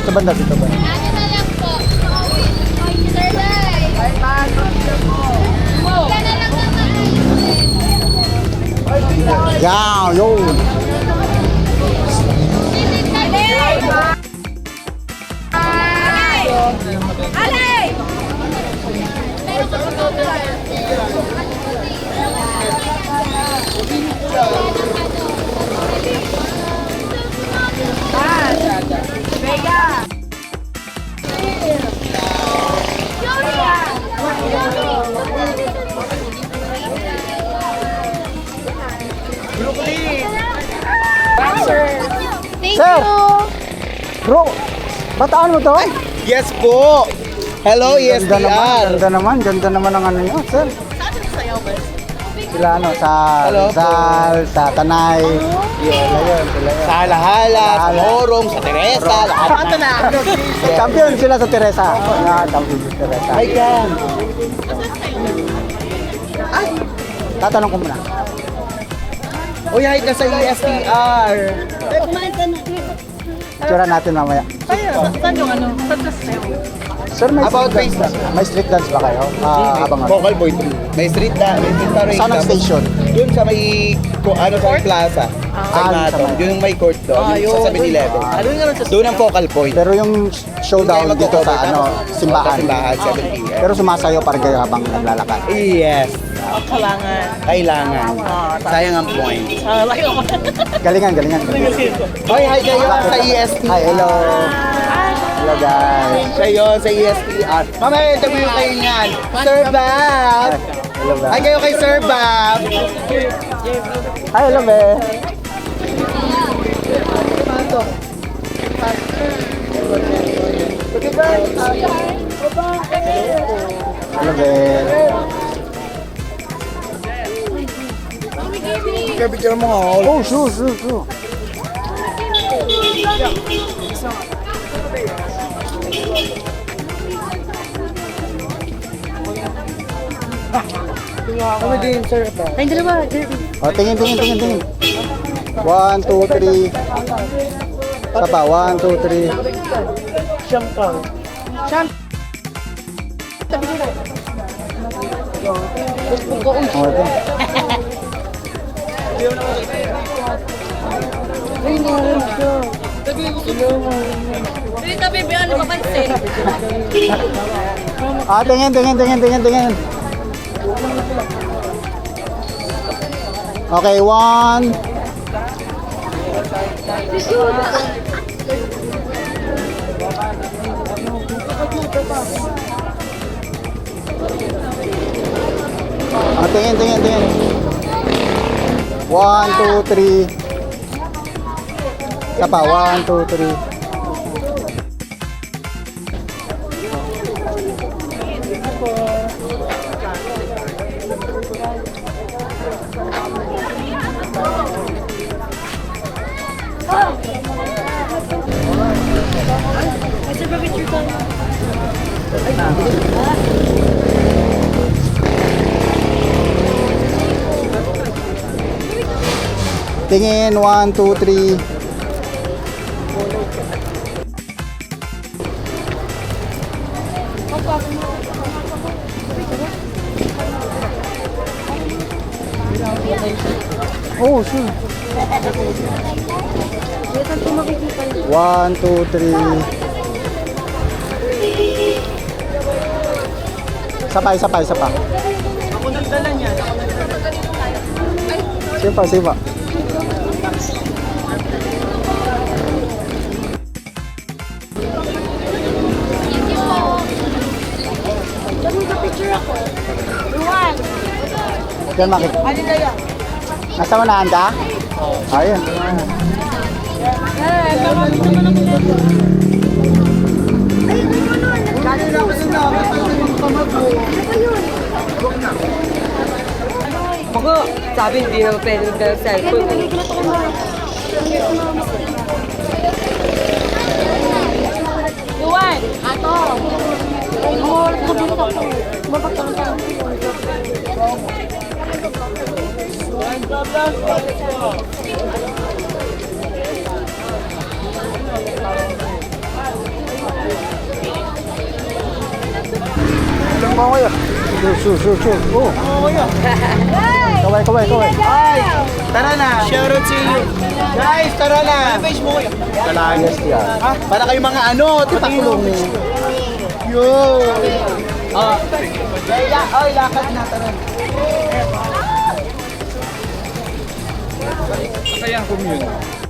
Sa banda dito ba? Ano na lang po? Sir Day. Ay, man. Yan na lang naman. Yaw, yo. Alay! Vega! Thank Sir! you! Bro, bataan mo to? Yes po! Hello, Ganda naman ang ano nyo, sir. Sila ano, sa Hello po. Rizal, sa Tanay. Sila yun. Sa Alahala, sa Morong, sa Teresa, lahat na. Champion sila sa Teresa. Champion sa Teresa. Ay, yan. Tatanong ko muna. Uy, hi ka sa ESPR. Itsura natin mamaya. Saan yung ano? Sir, may About street dance ba? May street dance ba kayo? Abangan. Vocal boy. May street na, may street parade. Saan ang station? Doon sa may, sa may plaza. Sa Matong. Yun yung may court doon. Yung sa 7-Eleven. Doon ang focal point. Pero yung showdown dito sa ano, simbahan. Simbahan, 7 p.m. Pero sumasayo para kayo habang naglalakad. Yes. Kailangan. Kailangan. Sayang ang point. Galingan. Hoy, hi kayo sa EST. Hi, hello. Hello guys. Siya yun, sa ESPR. Mamaya, interview kayo niyan. Sir Bab! Hello Hi guys. kayo kay Sir Bab! Hi, hello be. Hello be. Kaya picture mo nga. Oh, sure. Kami din, Sir Bab. Tayong dalawa, Jerry. Oh, tingin. 1, 2, 3. Isa pa, 1, 2, 3. Siyam ka. Oh, ito. Hindi na bibigyan ano papansin. Tingin. Okay, 1. Tingin. 1, 2, 3. Isa pa, 1, 2, 3. Tingin, 1, 2, 3. Oh, sure. 1, 2, 3. Isa pa. Ako nagdala niya. Sipa. Diyan makita. Nasa manahan ka? Ayun. Mga sabi hindi na pwede ng cellphone. Luwan! Ato! Bang kuya. Sure. Oh. Kaway. Ay, tara na. Shoutout sa iyo. Guys, tara na. Face mo kuya. Yes, yan. Para kayo mga ano, Pakulong. Yo. Ah. Oy, lakad na tara. Kaya commune.